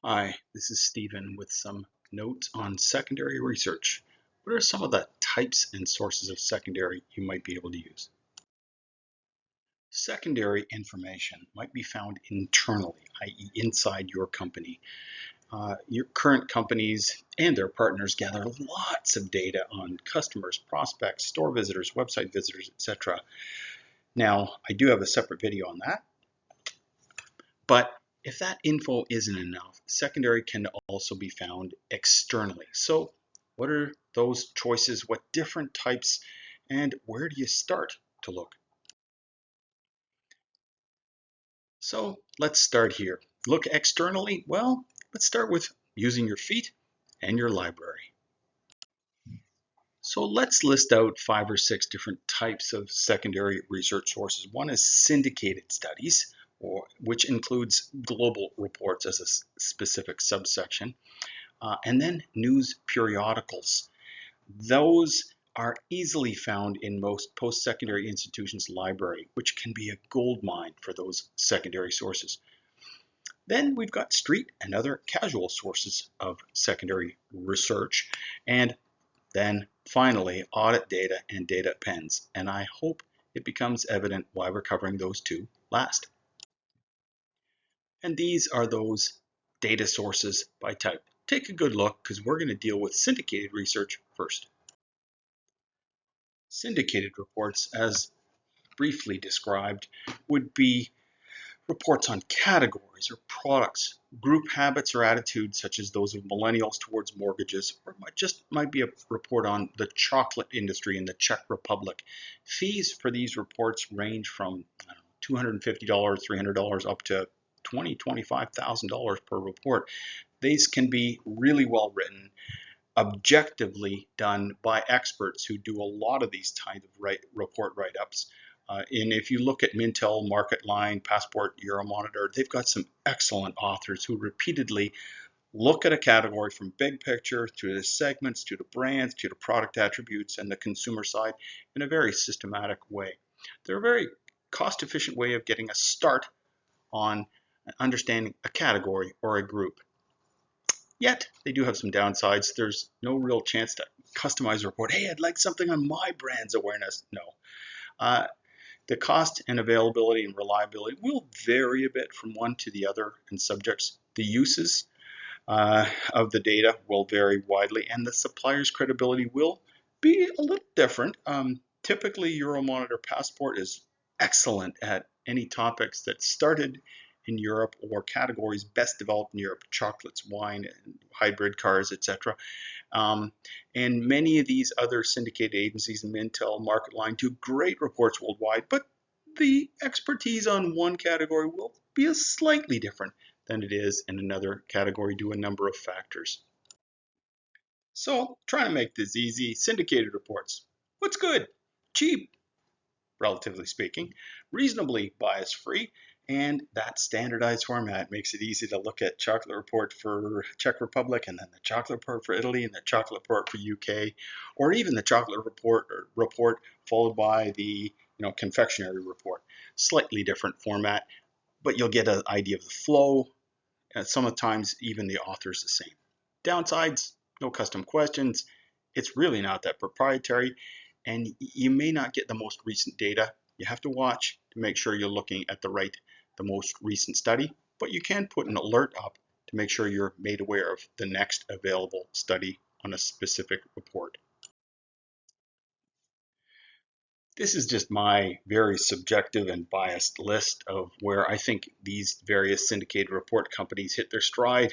Hi, this is Stephen with some notes on secondary research. What are some of the types and sources of secondary you might be able to use? Secondary information might be found internally, i.e. inside your company. Your current companies and their partners gather lots of data on customers, prospects, store visitors, website visitors, etc. Now, I do have a separate video on that, but if that info isn't enough, secondary can also be found externally. So what are those choices? What different types? And where do you start to look? So let's start here. Look externally. Well, let's start with using your feet and your library. So let's list out 5 or 6 different types of secondary research sources. One is syndicated studies, which includes global reports as a specific subsection. And then news periodicals. Those are easily found in most post-secondary institutions' library, which can be a gold mine for those secondary sources. Then we've got street and other casual sources of secondary research. And then finally, audit data and data appends. And I hope it becomes evident why we're covering those two last. And these are those data sources by type. Take a good look because we're going to deal with syndicated research first. Syndicated reports, as briefly described, would be reports on categories or products, group habits or attitudes such as those of millennials towards mortgages, or it might be a report on the chocolate industry in the Czech Republic. Fees for these reports range from $250, $300 up to $20,000, $25,000 per report. These can be really well written, objectively done by experts who do a lot of these kinds of report write-ups. And if you look at Mintel, MarketLine, Passport, Euromonitor, they've got some excellent authors who repeatedly look at a category from big picture to the segments, to the brands, to the product attributes, and the consumer side in a very systematic way. They're a very cost-efficient way of getting a start on understanding a category or a group. Yet, they do have some downsides. There's no real chance to customize a report. Hey, I'd like something on my brand's awareness. No. The cost and availability and reliability will vary a bit from one to the other in subjects. The uses of the data will vary widely, and the supplier's credibility will be a little different. Typically, Euromonitor Passport is excellent at any topics that started in Europe or categories best developed in Europe, chocolates, wine, and hybrid cars, etc. And many of these other syndicated agencies, Mintel, MarketLine, do great reports worldwide, but the expertise on one category will be slightly different than it is in another category due to a number of factors. So, trying to make this easy, syndicated reports. What's good? Cheap, relatively speaking, reasonably bias-free, and that standardized format makes it easy to look at chocolate report for Czech Republic, and then the chocolate report for Italy, and the chocolate report for UK, or even the chocolate report followed by the confectionery report. Slightly different format, but you'll get an idea of the flow, and sometimes even the author's the same. Downsides, no custom questions. It's really not that proprietary, and you may not get the most recent data. You have to watch to make sure you're looking at the most recent study, but you can put an alert up to make sure you're made aware of the next available study on a specific report. This is just my very subjective and biased list of where I think these various syndicated report companies hit their stride.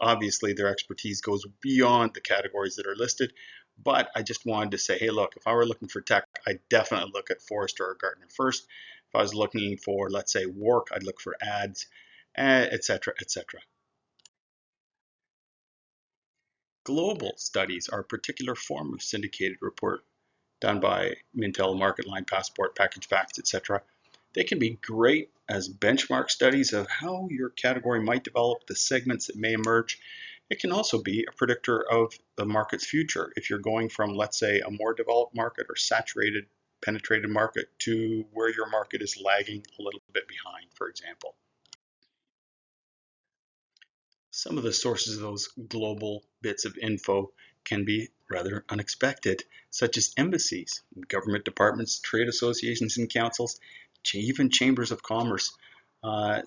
Obviously, their expertise goes beyond the categories that are listed, but I just wanted to say, hey, look, if I were looking for tech, I'd definitely look at Forrester or Gartner first. If I was looking for, let's say, work, I'd look for ads, etc., etc. Global studies are a particular form of syndicated report done by Mintel, MarketLine, Passport, Package Facts, etc. They can be great as benchmark studies of how your category might develop, the segments that may emerge. It can also be a predictor of the market's future if you're going from, let's say, a more developed market or saturated, penetrated market to where your market is lagging a little bit behind, for example. Some of the sources of those global bits of info can be rather unexpected, such as embassies, government departments, trade associations and councils, even chambers of commerce.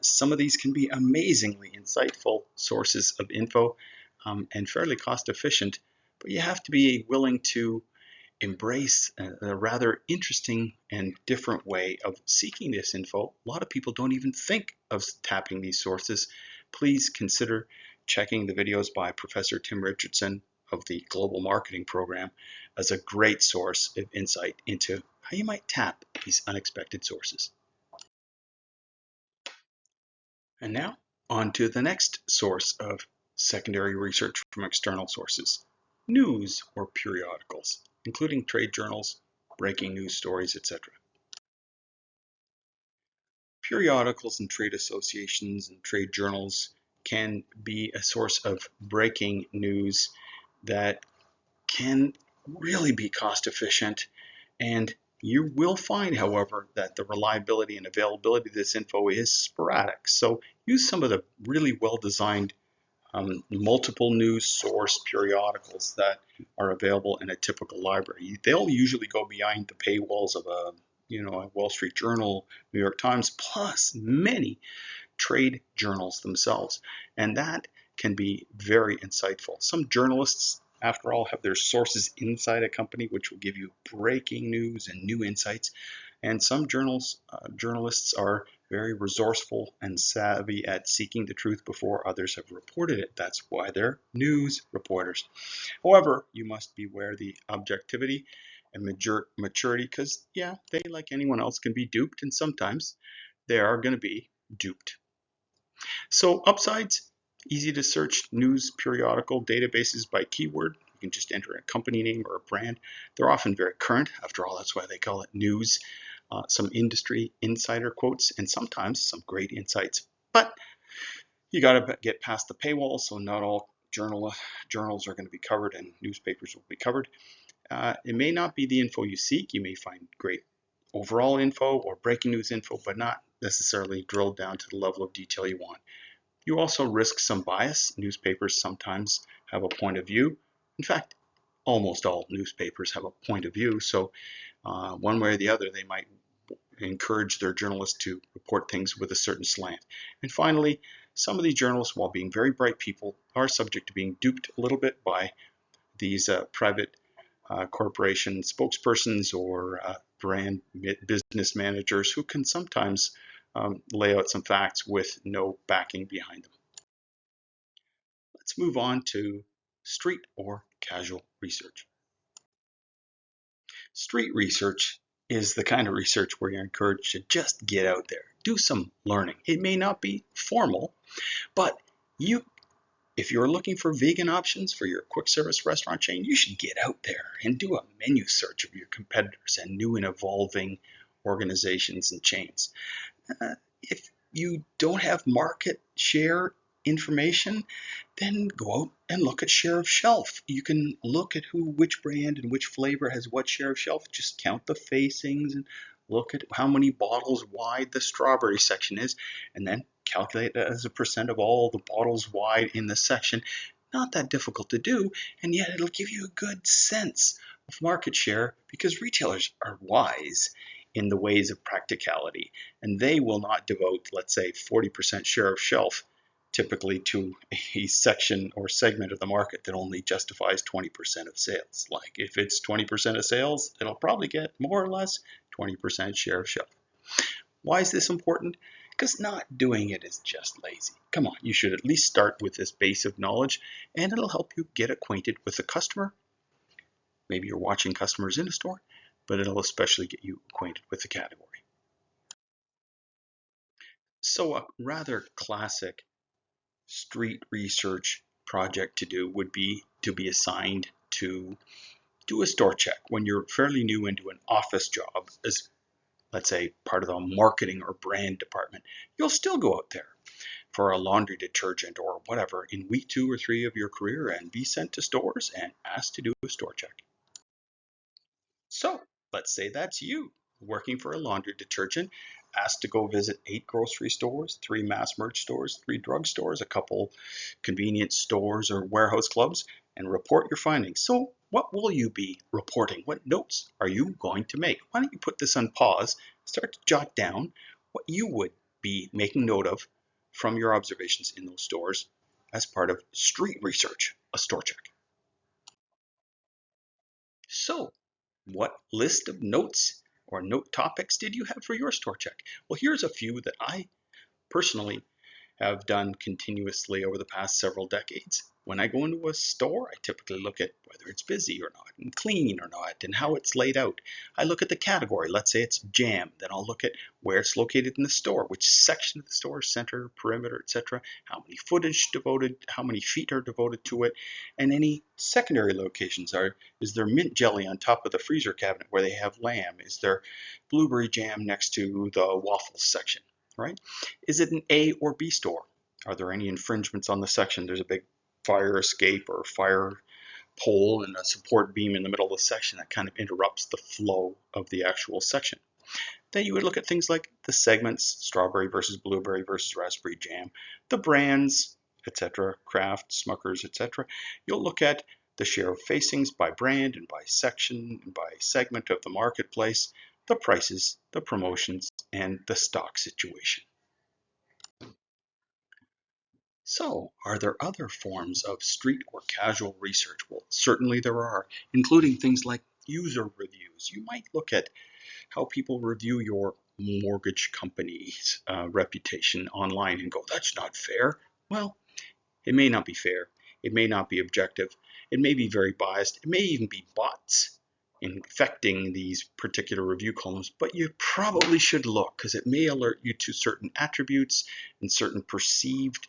Some of these can be amazingly insightful sources of info and fairly cost efficient, but you have to be willing to embrace a rather interesting and different way of seeking this info. A lot of people don't even think of tapping these sources. Please consider checking the videos by Professor Tim Richardson of the Global Marketing Program as a great source of insight into how you might tap these unexpected sources. And now, on to the next source of secondary research from external sources: news or periodicals, including trade journals, breaking news stories, etc. Periodicals and trade associations and trade journals can be a source of breaking news that can really be cost efficient, and you will find, however, that the reliability and availability of this info is sporadic. So use some of the really well designed multiple news source periodicals that are available in a typical library. They'll usually go behind the paywalls of a Wall Street Journal, New York Times, plus many trade journals themselves, and that can be very insightful. Some journalists, after all, have their sources inside a company, which will give you breaking news and new insights. And some journalists are very resourceful and savvy at seeking the truth before others have reported it. That's why they're news reporters. However, you must beware the objectivity and maturity, because, yeah, they, like anyone else, can be duped, and sometimes they are going to be duped. So upsides: easy to search news periodical databases by keyword. You can just enter a company name or a brand. They're often very current. After all, that's why they call it news. Some industry insider quotes, and sometimes some great insights. But you got to get past the paywall, so not all journals are going to be covered and newspapers will be covered. It may not be the info you seek. You may find great overall info or breaking news info, but not necessarily drilled down to the level of detail you want. You also risk some bias. Newspapers sometimes have a point of view. In fact, almost all newspapers have a point of view, so one way or the other, they might encourage their journalists to report things with a certain slant. And finally, some of these journalists, while being very bright people, are subject to being duped a little bit by these private corporation spokespersons or brand business managers who can sometimes lay out some facts with no backing behind them. Let's move on to street or casual research. Street research is the kind of research where you're encouraged to just get out there, do some learning. It may not be formal, but if you're looking for vegan options for your quick service restaurant chain, you should get out there and do a menu search of your competitors and new and evolving organizations and chains. If you don't have market share information, then go out and look at share of shelf. You can look at which brand and which flavor has what share of shelf. Just count the facings and look at how many bottles wide the strawberry section is, and then calculate that as a percent of all the bottles wide in the section. Not that difficult to do, and yet it'll give you a good sense of market share, because retailers are wise in the ways of practicality, and they will not devote, let's say, 40% share of shelf typically to a section or segment of the market that only justifies 20% of sales. Like if it's 20% of sales, it'll probably get more or less 20% share of shelf. Why is this important? Because not doing it is just lazy. Come on, you should at least start with this base of knowledge, and it'll help you get acquainted with the customer. Maybe you're watching customers in a store, but it'll especially get you acquainted with the category. So a rather classic street research project to do would be to be assigned to do a store check when you're fairly new into an office job as, let's say, part of the marketing or brand department. You'll still go out there for a laundry detergent or whatever in week 2 or 3 of your career and be sent to stores and asked to do a store check. So let's say that's you working for a laundry detergent. asked to go visit 8 grocery stores, 3 mass merch stores, 3 drugstores, a couple convenience stores or warehouse clubs, and report your findings. So what will you be reporting? What notes are you going to make? Why don't you put this on pause, start to jot down what you would be making note of from your observations in those stores as part of street research, a store check. So, what list of notes or note topics did you have for your store check? Well, here's a few that I personally have done continuously over the past several decades. When I go into a store, I typically look at whether it's busy or not, and clean or not, and how it's laid out. I look at the category. Let's say it's jam. Then I'll look at where it's located in the store, which section of the store, center, perimeter, etc. How many footage devoted, how many feet are devoted to it, and any secondary locations. Is there mint jelly on top of the freezer cabinet where they have lamb? Is there blueberry jam next to the waffles section? Right? Is it an A or B store? Are there any infringements on the section? There's a big fire escape or fire pole and a support beam in the middle of the section that kind of interrupts the flow of the actual section. Then you would look at things like the segments, strawberry versus blueberry versus raspberry jam, the brands, etc., Kraft, Smuckers, etc. You'll look at the share of facings by brand and by section and by segment of the marketplace, the prices, the promotions, and the stock situation. So, are there other forms of street or casual research? Well, certainly there are, including things like user reviews. You might look at how people review your mortgage company's reputation online and go, that's not fair. Well, it may not be fair. It may not be objective. It may be very biased. It may even be bots infecting these particular review columns, but you probably should look because it may alert you to certain attributes and certain perceived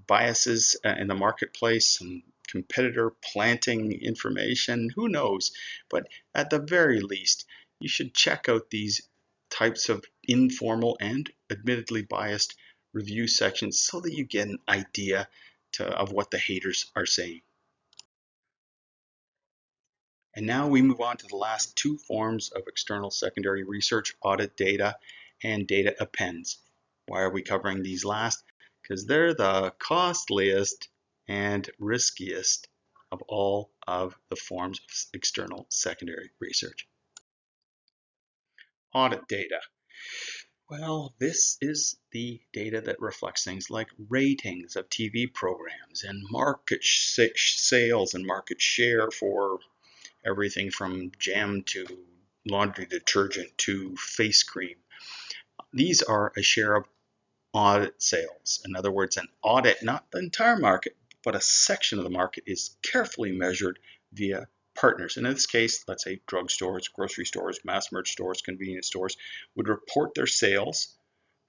biases in the marketplace and competitor planting information. Who knows? But at the very least, you should check out these types of informal and admittedly biased review sections so that you get an idea of what the haters are saying. And now we move on to the last 2 forms of external secondary research: audit data and data appends. Why are we covering these last? Because they're the costliest and riskiest of all of the forms of external secondary research. Audit data. Well, this is the data that reflects things like ratings of TV programs and market sales and market share for everything from jam to laundry detergent to face cream. These are a share of audit sales. In other words, an audit, not the entire market, but a section of the market is carefully measured via partners. And in this case, let's say drugstores, grocery stores, mass merch stores, convenience stores would report their sales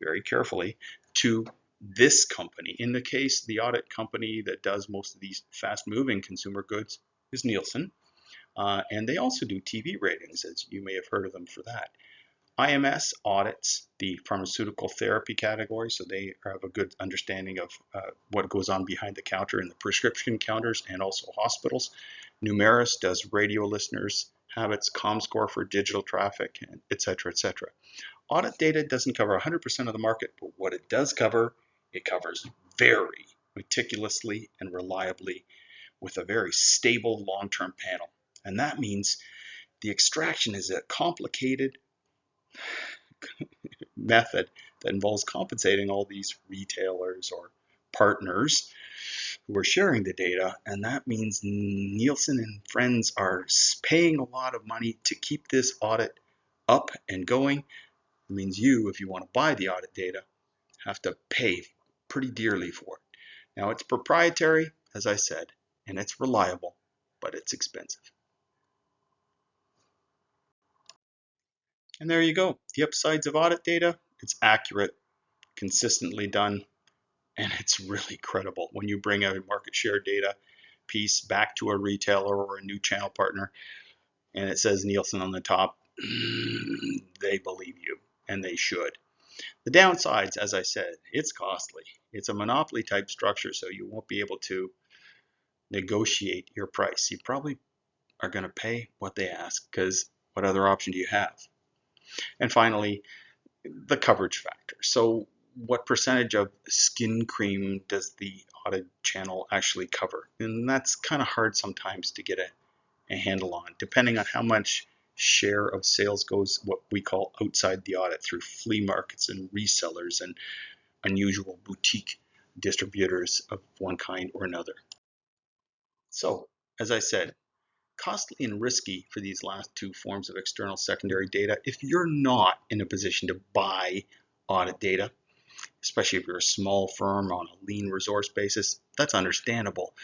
very carefully to this company. In the case, the audit company that does most of these fast-moving consumer goods is Nielsen. And they also do TV ratings, as you may have heard of them for that. IMS audits the pharmaceutical therapy category, so they have a good understanding of what goes on behind the counter in the prescription counters and also hospitals. Numeris does radio listeners, habits, ComScore for digital traffic, et cetera, et cetera. Audit data doesn't cover 100% of the market, but what it does cover, it covers very meticulously and reliably with a very stable long-term panel. And that means the extraction is a complicated method that involves compensating all these retailers or partners who are sharing the data. And that means Nielsen and friends are paying a lot of money to keep this audit up and going. It means you, if you want to buy the audit data, have to pay pretty dearly for it. Now, it's proprietary, as I said, and it's reliable, but it's expensive. And there you go. The upsides of audit data: it's accurate, consistently done, and it's really credible. When you bring a market share data piece back to a retailer or a new channel partner and it says Nielsen on the top, they believe you, and they should. The downsides, as I said, it's costly. It's a monopoly type structure, so you won't be able to negotiate your price. You probably are going to pay what they ask, because what other option do you have? And finally, the coverage factor. So what percentage of skin cream does the audit channel actually cover? And that's kind of hard sometimes to get a handle on, depending on how much share of sales goes what we call outside the audit through flea markets and resellers and unusual boutique distributors of one kind or another. So, as I said, costly and risky for these last two forms of external secondary data if you're not in a position to buy audit data, especially if you're a small firm on a lean resource basis. That's understandable.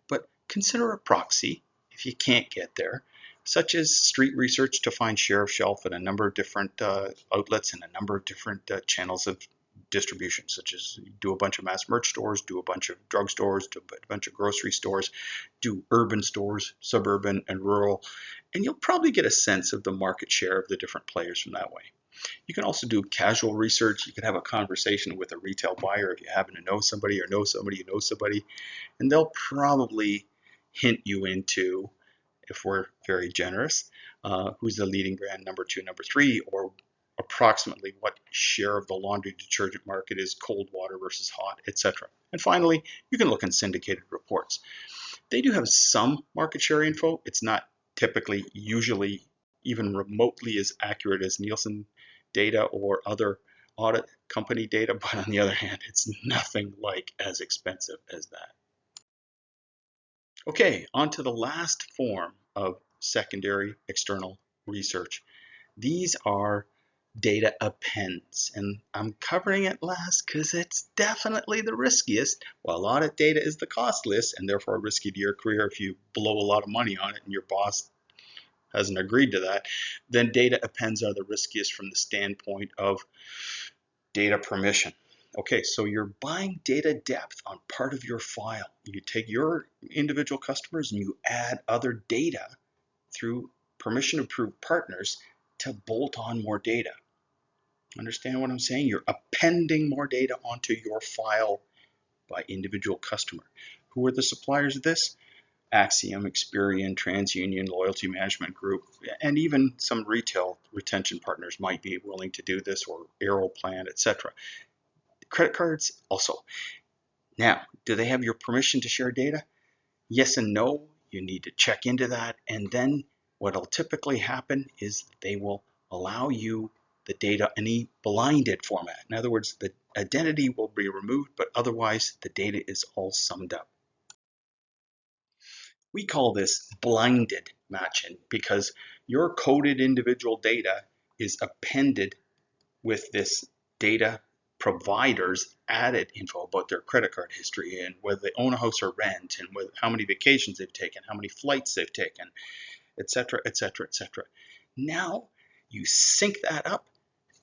But consider a proxy if you can't get there, such as street research to find share of shelf at a number of different outlets and a number of different channels of distribution, such as do a bunch of mass merch stores, do a bunch of drugstores, do a bunch of grocery stores, do urban stores, suburban and rural, and you'll probably get a sense of the market share of the different players from that way. You can also do casual research. You can have a conversation with a retail buyer if you happen to know somebody or know somebody who knows somebody, and they'll probably hint you into, if we're very generous, who's the leading brand, number two, number three, or approximately what share of the laundry detergent market is cold water versus hot, etc. And finally, you can look in syndicated reports. They do have some market share info. It's not typically, usually, even remotely as accurate as Nielsen data or other audit company data, but on the other hand, it's nothing like as expensive as that. Okay, on to the last form of secondary external research. These are data appends, and I'm covering it last because it's definitely the riskiest. While audit data is the costliest and therefore risky to your career if you blow a lot of money on it and your boss hasn't agreed to that, then data appends are the riskiest from the standpoint of data permission. Okay, so you're buying data depth on part of your file. You take your individual customers and you add other data through permission approved partners to bolt on more data. Understand what I'm saying? You're appending more data onto your file by individual customer. Who are the suppliers of this? Axiom, Experian, TransUnion, Loyalty Management Group, and even some retail retention partners might be willing to do this, or Aeroplan, etc. Credit cards also. Now, do they have your permission to share data? Yes and no. You need to check into that. And then what will typically happen is they will allow you the data in a blinded format. In other words, the identity will be removed, but otherwise the data is all summed up. We call this blinded matching because your coded individual data is appended with this data providers added info about their credit card history and whether they own a house or rent and how many vacations they've taken, how many flights they've taken, etc., etc., etc. Now you sync that up,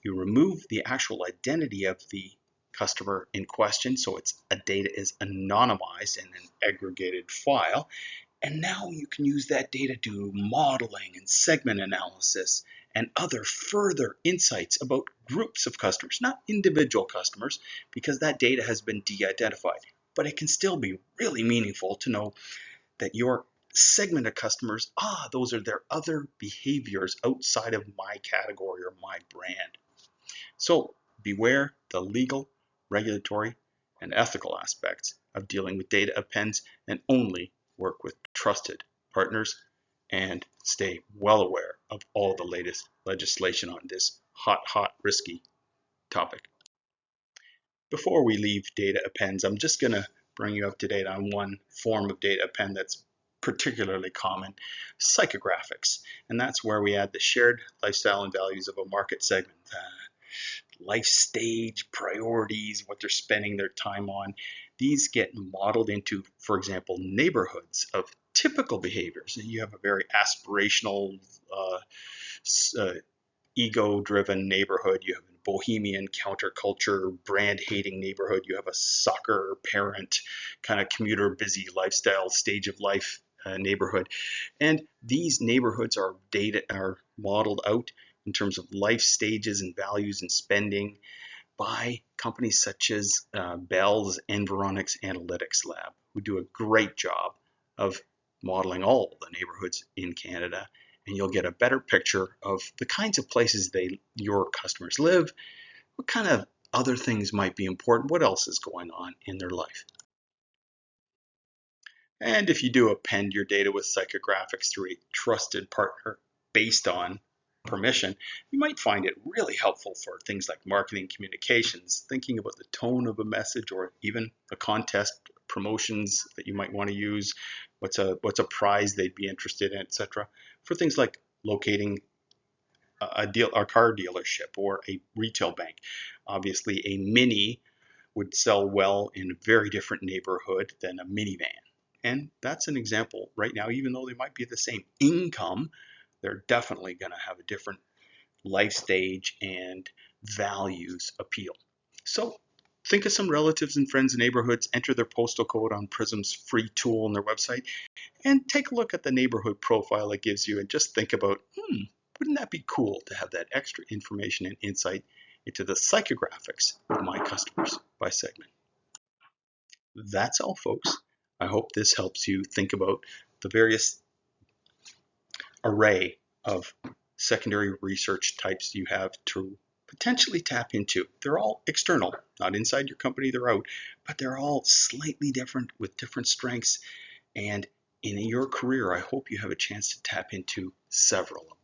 you remove the actual identity of the customer in question, so its data is anonymized in an aggregated file, and now you can use that data to do modeling and segment analysis and other further insights about groups of customers, not individual customers, because that data has been de-identified. But it can still be really meaningful to know that your segment of customers, those are their other behaviors outside of my category or my brand. So beware the legal, regulatory, and ethical aspects of dealing with data appends, and only work with trusted partners and stay well aware of all the latest legislation on this hot, risky topic. Before we leave data appends, I'm just going to bring you up to date on one form of data append that's particularly common, psychographics. And that's where we add the shared lifestyle and values of a market segment. Life stage, priorities, what they're spending their time on. These get modeled into, for example, neighborhoods of typical behaviors. And you have a very aspirational, ego-driven neighborhood. You have a bohemian counterculture, brand-hating neighborhood. You have a soccer parent, kind of commuter, busy lifestyle, stage of life neighborhood. And these neighborhoods are modeled out in terms of life stages and values and spending by companies such as Bell's Environics Analytics Lab, who do a great job of modeling all the neighborhoods in Canada. And you'll get a better picture of the kinds of places your customers live, what kind of other things might be important? What else is going on in their life? And if you do append your data with psychographics through a trusted partner based on permission, you might find it really helpful for things like marketing communications, thinking about the tone of a message or even a contest, promotions that you might want to use, what's a prize they'd be interested in, etc. For things like locating a car dealership or a retail bank. Obviously, a Mini would sell well in a very different neighborhood than a minivan. And that's an example right now, even though they might be the same income, they're definitely going to have a different life stage and values appeal. So think of some relatives and friends in neighborhoods, enter their postal code on Prism's free tool on their website, and take a look at the neighborhood profile it gives you and just think about, wouldn't that be cool to have that extra information and insight into the psychographics of my customers by segment? That's all, folks. I hope this helps you think about the various array of secondary research types you have to potentially tap into. They're all external, not inside your company, they're out, but they're all slightly different with different strengths. And in your career, I hope you have a chance to tap into several of them.